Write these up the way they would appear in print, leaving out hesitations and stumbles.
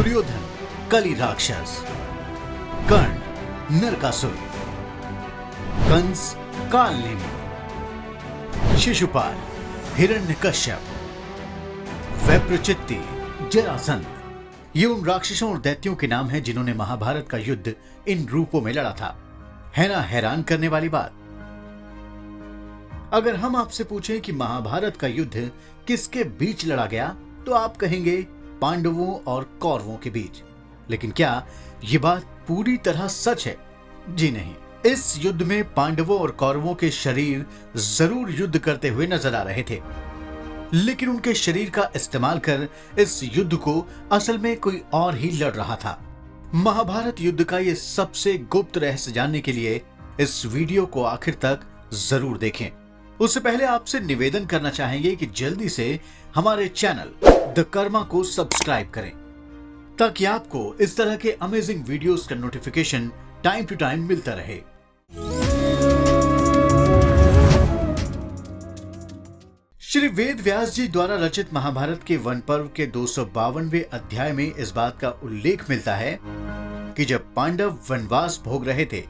दुर्योधन कली राक्षस, कर्ण नरकासुर, कंस कालनेमी, शिशुपाल हिरण्यकश्यप, वैप्रचित्ति जरासंध, ये उन राक्षसों और दैत्यों के नाम हैं जिन्होंने महाभारत का युद्ध इन रूपों में लड़ा था। है ना हैरान करने वाली बात। अगर हम आपसे पूछें कि महाभारत का युद्ध किसके बीच लड़ा गया, तो आप कहेंगे पांडवों और कौरवों के बीच। लेकिन क्या ये बात पूरी तरह सच है? जी नहीं। इस युद्ध में पांडवों और कौरवों के शरीर जरूर युद्ध करते हुए नजर आ रहे थे, लेकिन उनके शरीर का इस्तेमाल कर इस युद्ध को असल में कोई और ही लड़ रहा था। महाभारत युद्ध का ये सबसे गुप्त रहस्य जानने के लिए इस वीडियो को आखिर तक जरूर देखें। उससे पहले आपसे निवेदन करना चाहेंगे कि जल्दी से हमारे चैनल द कर्मा को सब्सक्राइब करें, ताकि आपको इस तरह के अमेजिंग वीडियोस का नोटिफिकेशन टाइम टू टाइम मिलता रहे। श्री वेद व्यास जी द्वारा रचित महाभारत के वन पर्व के 252वें अध्याय में इस बात का उल्लेख मिलता है कि जब पांडव वनवास भोग रहे थे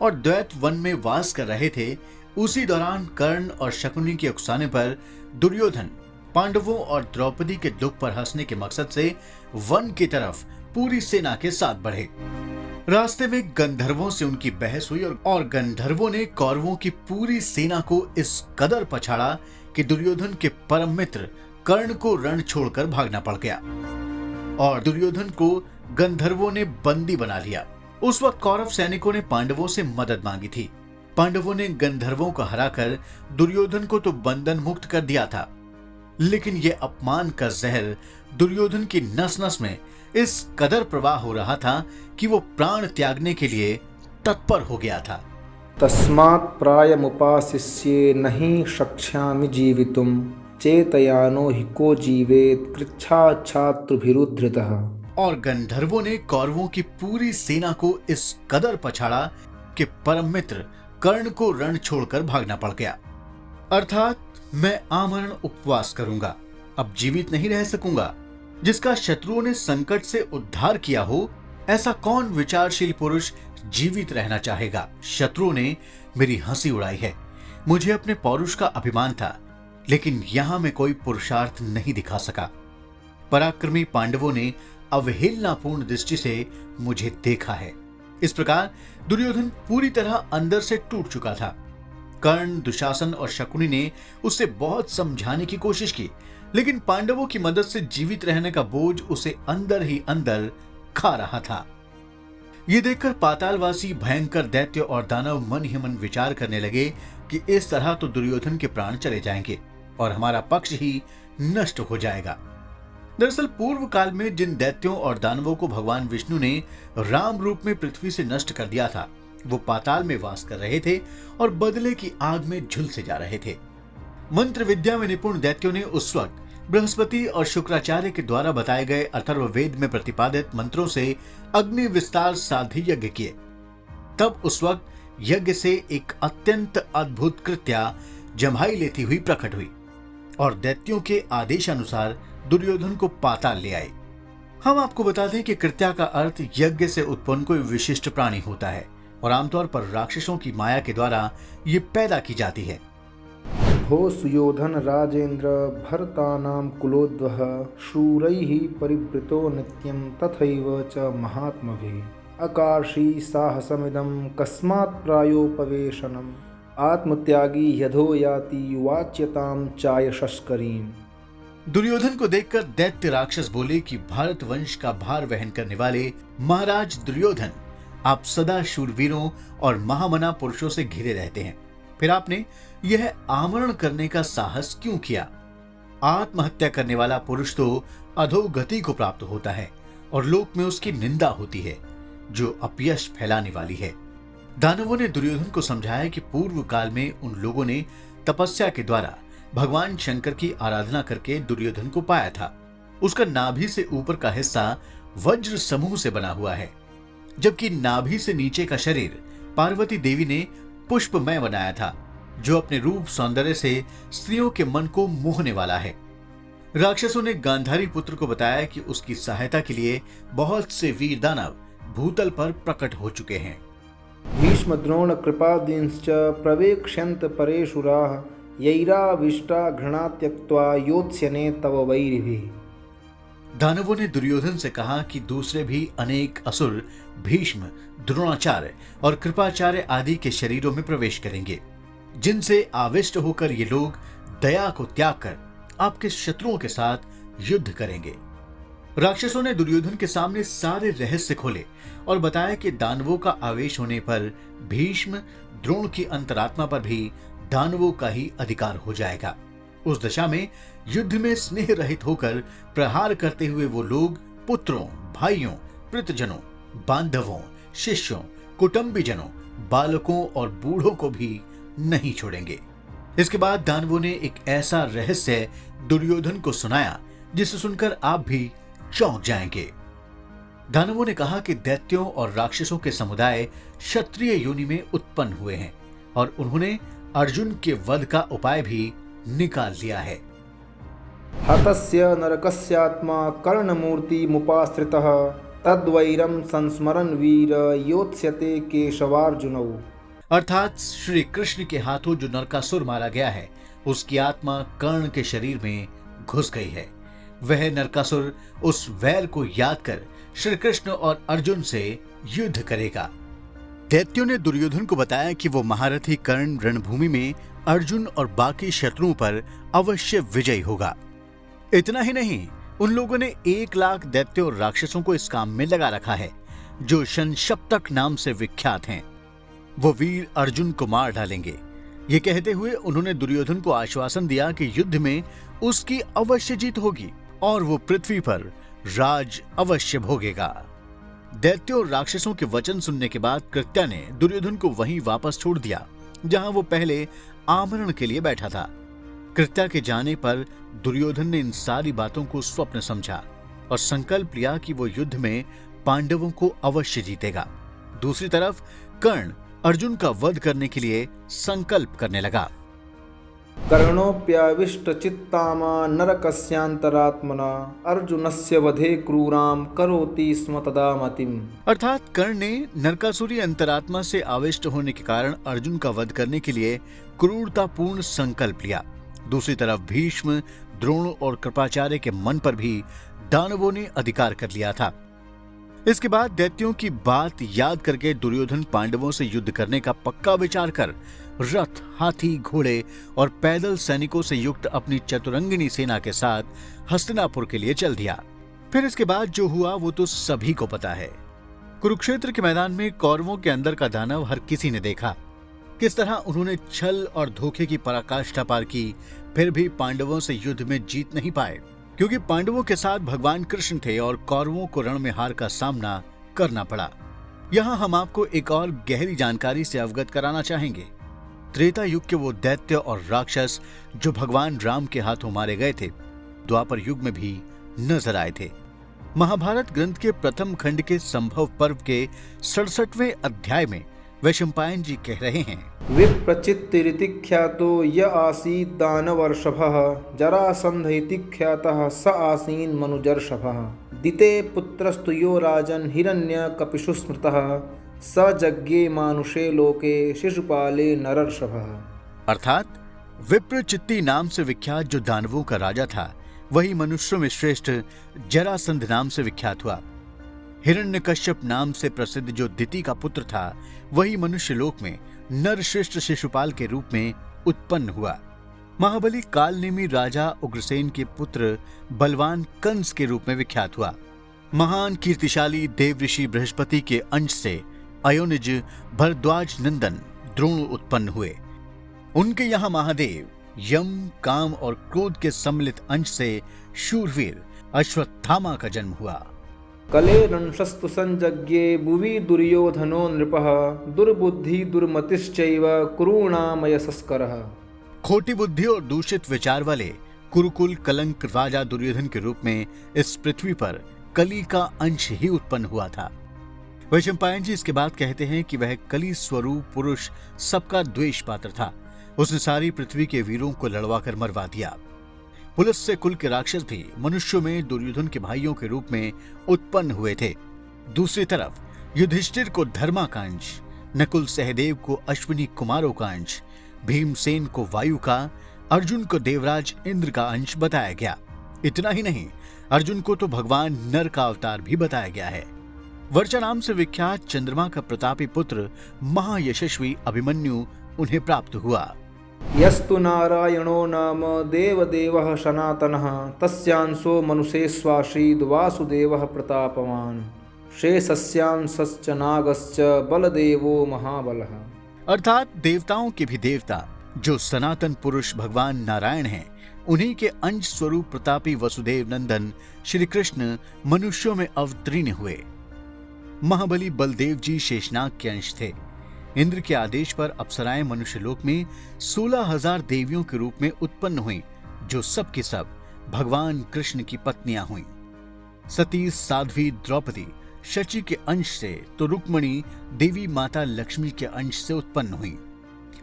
और द्वैत वन में वास कर रहे थे, उसी दौरान कर्ण और शकुनी के उकसाने पर दुर्योधन पांडवों और द्रौपदी के दुख पर हंसने के मकसद से वन की तरफ पूरी सेना के साथ बढ़े। रास्ते में गंधर्वों से उनकी बहस हुई और गंधर्वों ने कौरवों की पूरी सेना को इस कदर पछाड़ा कि दुर्योधन के परम मित्र कर्ण को रण छोड़कर भागना पड़ गया और दुर्योधन को गंधर्वों ने बंदी बना लिया। उस वक्त कौरव सैनिकों ने पांडवों से मदद मांगी थी। पांडवों ने गंधर्वों को हराकर दुर्योधन को तो बंधन मुक्त कर दिया था, लेकिन यह अपमान का जहर दुर्योधन की नस नस में इस कदर प्रवाह हो रहा था कि वो प्राण त्यागने के लिए तत्पर हो गया था। तस्मात् प्रायमुपासिष्ये नहि शक्ष्यामि जीवितुं चेतयानो हि को जीवेत् कृच्छाच्छात्रुभिरुद्धृतः। और गंधर्वों ने कौरवों की पूरी सेना को इस कदर पछाड़ा कि परम मित्र कर्ण को रण छोड़कर भागना पड़ गया। अर्थात मैं आमरण उपवास करूंगा, अब जीवित नहीं रह सकूंगा। जिसका शत्रुओं ने संकट से उद्धार किया हो, ऐसा कौन विचारशील पुरुष जीवित रहना चाहेगा? शत्रुओं ने मेरी हंसी उड़ाई है। मुझे अपने पौरुष का अभिमान था, लेकिन यहां मैं कोई पुरुषार्थ नहीं दिखा सका। पराक्रमी पांडवों ने अवहेलनापूर्ण दृष्टि से मुझे देखा है। इस प्रकार दुर्योधन पूरी तरह अंदर से टूट चुका था। कर्ण, दुशासन और शकुनी ने उसे बहुत समझाने की कोशिश की, लेकिन पांडवों की मदद से जीवित रहने का बोझ उसे अंदर ही अंदर खा रहा था। ये देखकर पातालवासी भयंकर दैत्य और दानव मन ही मन विचार करने लगे कि इस तरह तो दुर्योधन के प्राण चले जाएंगे और हमारा पक्ष ही नष्ट हो जाएगा। दरअसल पूर्व काल में जिन दैत्यों और दानवों को भगवान विष्णु ने राम रूप में पृथ्वी से नष्ट कर दिया था, वो पाताल में वास कर रहे थे और बदले की आग में झुलसे जा रहे थे। मंत्र विद्या में निपुण दैत्यों ने उस वक्त बृहस्पति और शुक्राचार्य के द्वारा बताए गए अथर्ववेद में प्रतिपादित मंत्रों से अग्नि विस्तार साध्य यज्ञ किए। तब उस वक्त यज्ञ से एक अत्यंत अद्भुत कृत्या जम्हाई लेती हुई प्रकट हुई और दैत्यों के आदेशानुसार दुर्योधन को पाताल ले आए। हम आपको बता दें कि कृत्या का अर्थ यज्ञ से उत्पन्न कोई विशिष्ट प्राणी होता है और आमतौर पर राक्षसों की माया के द्वारा ये पैदा की जाती है। हो सुयोधन राजेन्द्र भरतानां कुलोद्वः शूरैः परिवृतो नित्यं तथैव च महात्मभिः अकार्षी साहसमिदं कस्मात् प्रायोपवेशनम् आत्मत्यागी यधो याति वाच्यतां चायशस्करीम्। दुर्योधन को देखकर दैत्य राक्षस बोले कि भारत वंश का भार वहन करने वाले महाराज दुर्योधन, आप सदा शूरवीरों और महामना पुरुषों से घिरे रहते हैं, फिर आपने यह आमरण करने का साहस क्यों किया? आत्महत्या करने वाला पुरुष तो अधोगति को प्राप्त होता है और लोक में उसकी निंदा होती है, जो अपयश फैलाने वाली है। दानवों ने दुर्योधन को समझाया कि पूर्व काल में उन लोगों ने तपस्या के द्वारा भगवान शंकर की आराधना करके दुर्योधन को पाया था। उसका नाभि से ऊपर का हिस्सा वज्र समूह से बना हुआ है, जबकि नाभि से नीचे का शरीर पार्वती देवी ने पुष्पमय बनाया था, जो अपने रूप सौंदर्य से स्त्रियों के मन को मोहने वाला है। राक्षसों ने गांधारी पुत्र को बताया कि उसकी सहायता के लिए बहुत से वीर दानव भूतल पर प्रकट हो चुके हैं। भीष्म द्रोण कृपादींश्च प्रवेक्ष्यन्त परेशुराः यैराविष्टा घृणा त्यक्त्वा योत्स्यने तव वैरिभिः। दानवों ने दुर्योधन से कहा कि दूसरे भी अनेक असुर भीष्म, द्रोणाचार्य और कृपाचार्य आदि के शरीरों में प्रवेश करेंगे, जिनसे आविष्ट होकर ये लोग दया को त्याग कर आपके शत्रुओं के साथ युद्ध करेंगे। राक्षसों ने दुर्योधन के सामने सारे रहस्य खोले और बताया कि दानवों का आवेश होने पर भीष्म, द्रोण की अंतरात्मा पर भी दानवों का ही अधिकार हो जाएगा। उस दशा में युद्ध में स्नेह रहित होकर प्रहार करते हुए वो लोग पुत्रों, भाइयों, पितृजनों, बांधवों, शिष्यों, कुटुंबीजनों, बालकों और बूढ़ों को भी नहीं छोड़ेंगे। इसके बाद दानवों ने एक ऐसा रहस्य दुर्योधन को सुनाया जिसे सुनकर आप भी चौंक जाएंगे। दानवों ने कहा कि दैत्यों और राक्षसों के समुदाय क्षत्रिय योनि में उत्पन्न हुए हैं और उन्होंने अर्जुन के वध का उपाय भी निकाल लिया है। हतस्य नरकस्यात्मा कर्णमूर्तिमुपाश्रितः तद्वैरं संस्मरन् वीर योत्स्यते केशवार्जुनौ। अर्थात श्री कृष्ण के हाथों जो नरकासुर मारा गया है, उसकी आत्मा कर्ण के शरीर में घुस गई है। वह नरकासुर उस वैर को याद कर श्री कृष्ण और अर्जुन से युद्ध करेगा। दैत्यों ने दुर्योधन को बताया कि वो महारथी कर्ण रणभूमि में अर्जुन और बाकी शत्रुओं पर अवश्य विजयी होगा। इतना ही नहीं, उन लोगों ने 1 लाख दैत्यों और राक्षसों को इस काम में लगा रखा है, जो शनशप्तक नाम से विख्यात हैं। वो वीर अर्जुन को मार डालेंगे। ये कहते हुए उन्होंने दुर्योधन को आश्वासन दिया कि युद्ध में उसकी अवश्य जीत होगी और वो पृथ्वी पर राज अवश्य भोगेगा। दैत्यों और राक्षसों के वचन सुनने के बाद कृत्या ने दुर्योधन को वहीं वापस छोड़ दिया जहां वो पहले आमरण के लिए बैठा था। कृत्या के जाने पर दुर्योधन ने इन सारी बातों को स्वप्न समझा और संकल्प लिया कि वो युद्ध में पांडवों को अवश्य जीतेगा। दूसरी तरफ कर्ण अर्जुन का वध करने के लिए संकल्प करने लगा। कर्णोऽप्याविष्टचित्तामा नरकस्यान्तरात्मना अर्जुनस्य वधे क्रूराम करोति स्म तदा मतिम्। अर्थात कर्ण ने नरकासुरी अंतरात्मा से आविष्ट होने के कारण अर्जुन का वध करने के लिए क्रूरतापूर्ण संकल्प लिया। दूसरी तरफ भीष्म, द्रोण और कृपाचार्य के मन पर भी दानवों ने अधिकार कर लिया था। इसके बाद दैत्यों की बात याद करके दुर्योधन पांडवों से युद्ध करने का पक्का विचार कर रथ, हाथी, घोड़े और पैदल सैनिकों से युक्त अपनी चतुरंगिनी सेना के साथ हस्तिनापुर के लिए चल दिया। फिर इसके बाद जो हुआ वो तो सभी को पता है। कुरुक्षेत्र के मैदान में कौरवों के अंदर का दानव हर किसी ने देखा। किस तरह उन्होंने छल और धोखे की पराकाष्ठा पार की, फिर भी पांडवों से युद्ध में जीत नहीं पाए, क्योंकि पांडवों के साथ भगवान कृष्ण थे और कौरवों को रण में हार का सामना करना पड़ा। यहाँ हम आपको एक और गहरी जानकारी से अवगत कराना चाहेंगे। त्रेता युग के वो दैत्य और राक्षस जो भगवान राम के हाथों मारे गए थे, द्वापर युग में भी नजर आए थे। महाभारत ग्रंथ के प्रथम खंड के संभव पर्व के 67वें अध्याय में वैशंपायन जी कह रहे हैं, विप्रचित्तिरिति ख्यातो य आसीत् दानवर्षभः जरासन्ध इति ख्यातः स आसीन् मनुजर्षभः दिते पुत्रस्तु यो राजन् हिरण्यकपिशु स्मृतः स जज्ञे मानुषे लोके शिशुपाले नरर्षभः। अर्थात विप्रचित्ति नाम से विख्यात जो दानवों का राजा था, वही मनुष्यों में श्रेष्ठ जरासंध नाम से विख्यात हुआ। हिरण्यकश्यप नाम से प्रसिद्ध जो दिति का पुत्र था, वही मनुष्य लोक में नरश्रेष्ठ शिशुपाल के रूप में उत्पन्न हुआ। महाबली कालनेमी राजा उग्रसेन के पुत्र बलवान कंस के रूप में विख्यात हुआ। महान कीर्तिशाली देव ऋषि बृहस्पति के अंश से अयोनिज भरद्वाज नंदन द्रोण उत्पन्न हुए। उनके यहाँ महादेव यम, काम और क्रोध के सम्मिलित अंश से शूरवीर अश्वत्थामा का जन्म हुआ। कले रंशस्तु संजज्ञे भुवि दुर्योधनो नृपः दुर्बुद्धि दुर्मतिश्चैव कुरूणामयशस्करः। खोटी बुद्धि और दूषित विचार वाले कुरुकुल कलंक राजा दुर्योधन के रूप में इस पृथ्वी पर कली का अंश ही उत्पन्न हुआ था। वैशंपायन जी इसके बाद कहते हैं कि वह कली स्वरूप पुरुष सबका द्वेष पात्र था। उसने सारी पृथ्वी के वीरों को लड़वा कर मरवा दिया। पुलस्त्य कुल के राक्षस भी मनुष्यों में दुर्योधन के भाइयों के रूप में उत्पन्न हुए थे। दूसरी तरफ युधिष्ठिर को धर्मा का अंश, नकुल सहदेव को अश्विनी कुमारों का अंश, भीमसेन को वायु का, अर्जुन को देवराज इंद्र का अंश बताया गया। इतना ही नहीं, अर्जुन को तो भगवान नर का अवतार भी बताया गया है। वर्चा नाम से विख्यात चंद्रमा का प्रतापी पुत्र महायशस्वी अभिमन्यु उन्हें प्राप्त हुआ। यस्तु नारायणो नाम देवदेवः सनातनः तस्यांशो मनुषेष्वासीद् वासुदेवः प्रतापवान् शेषस्यांशश्च नागश्च बलदेवो महाबलः। अर्थात देवताओं के भी देवता जो सनातन पुरुष भगवान नारायण हैं, उन्हीं के अंश स्वरूप प्रतापी वसुदेव नंदन श्री कृष्ण मनुष्यों में अवतीर्ण हुए। महाबली बलदेव जी शेषनाग के अंश थे। इंद्र के आदेश पर अप्सराएं मनुष्यलोक में 16,000 देवियों के रूप में उत्पन्न हुई, जो सब की सब भगवान कृष्ण की पत्नियां हुईं। सती साध्वी द्रौपदी शची के अंश से तो रुक्मणी देवी माता लक्ष्मी के अंश से उत्पन्न हुई।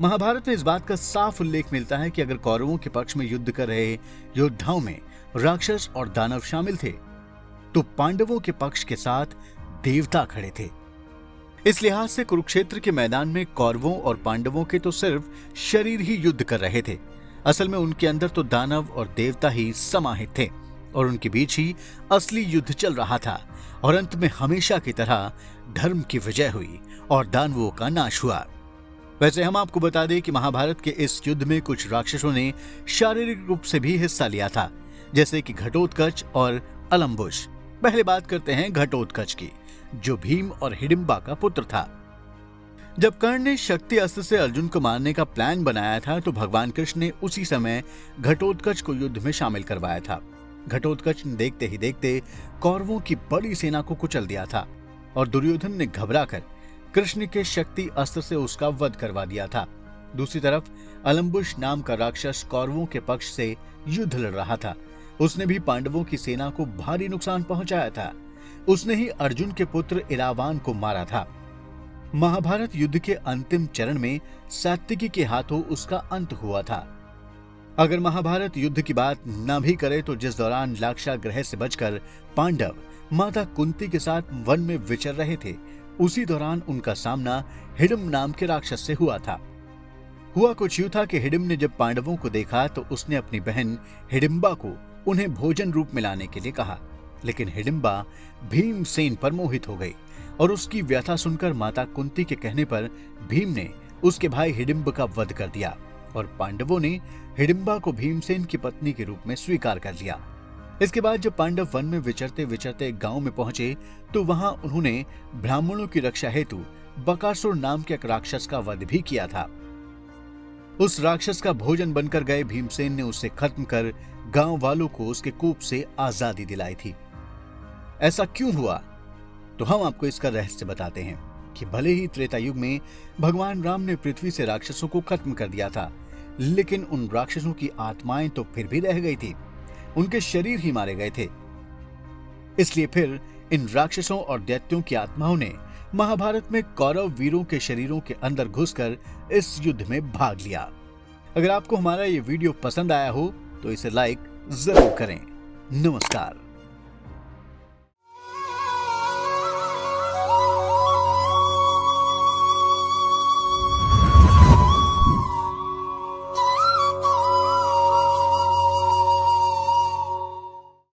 महाभारत में इस बात का साफ उल्लेख मिलता है कि अगर कौरवों के पक्ष में युद्ध कर रहे योद्धाओं में राक्षस और दानव शामिल थे, तो पांडवों के पक्ष के साथ देवता खड़े थे। इस लिहाज से कुरुक्षेत्र के मैदान में कौरवों और पांडवों के तो सिर्फ शरीर ही युद्ध कर रहे थे। असल में उनके अंदर तो दानव और देवता ही समाहित थे और उनके बीच ही असली युद्ध चल रहा था। और अंत में हमेशा की तरह धर्म की विजय हुई और दानवों का नाश हुआ। वैसे हम आपको बता दें कि महाभारत के इस युद्ध में कुछ राक्षसों ने शारीरिक रूप से भी हिस्सा लिया था, जैसे कि घटोत्कच और अलम्बुश। पहले बात करते हैं घटोत्कच की, जो भीम और हिडिंबा का पुत्र था। जब कर्ण ने शक्ति अस्त्र से अर्जुन को मारने का प्लान बनाया था, तो भगवान कृष्ण ने उसी समय घटोत्कच को युद्ध में शामिल करवाया था। घटोत्कच ने देखते ही देखते कौरवों की बड़ी सेना को कुचल दिया था और दुर्योधन ने घबराकर कृष्ण के शक्ति अस्त्र से उसका वध करवा दिया था। दूसरी तरफ अलम्बुश नाम का राक्षस कौरवों के पक्ष से युद्ध लड़ रहा था। उसने भी पांडवों की सेना को भारी नुकसान पहुंचाया था। उसने ही अर्जुन के पुत्र इरावान को मारा था। महाभारत युद्ध के अंतिम चरण में सात्विकी के हाथों उसका अंत हुआ था। अगर महाभारत युद्ध की बात न भी करे, तो जिस दौरान लाक्षागृह से बचकर पांडव माता कुंती के साथ वन में विचर रहे थे, उसी दौरान उनका सामना हिडिंब नाम के राक्षस से हुआ था। हुआ कुछ यूं था कि हिडिंब ने जब पांडवों को देखा, तो उसने अपनी बहन हिडिंबा को उन्हें भोजन रूप में लाने के लिए कहा, लेकिन हिडिंबा भीमसेन पर मोहित हो गई और उसकी व्यथा सुनकर माता कुंती के कहने पर भीम ने उसके भाई हिडिंब का वध कर दिया और पांडवों ने हिडिंबा को भीमसेन की पत्नी के रूप में स्वीकार कर लिया। इसके बाद जब पांडव वन में विचरते विचरते गांव में पहुंचे, तो वहां उन्होंने ब्राह्मणों की रक्षा हेतु बकासुर नाम के एक राक्षस का वध भी किया था। उस राक्षस का भोजन बनकर गए भीमसेन ने उसे खत्म कर गांव वालों को उसके कूप से आजादी दिलाई थी। ऐसा क्यों हुआ? तो हम आपको इसका रहस्य बताते हैं कि भले ही त्रेता युग में भगवान राम ने पृथ्वी से राक्षसों को खत्म कर दिया था, लेकिन उन राक्षसों की आत्माएं तो फिर भी रह गई थी। उनके शरीर ही मारे गए थे। इसलिए फिर इन राक्षसों और दैत्यों की आत्माओं ने महाभारत में कौरव वीरों के शरीरों के अंदर घुसकर इस युद्ध में भाग लिया। अगर आपको हमारा ये वीडियो पसंद आया हो, तो इसे लाइक जरूर करें। नमस्कार।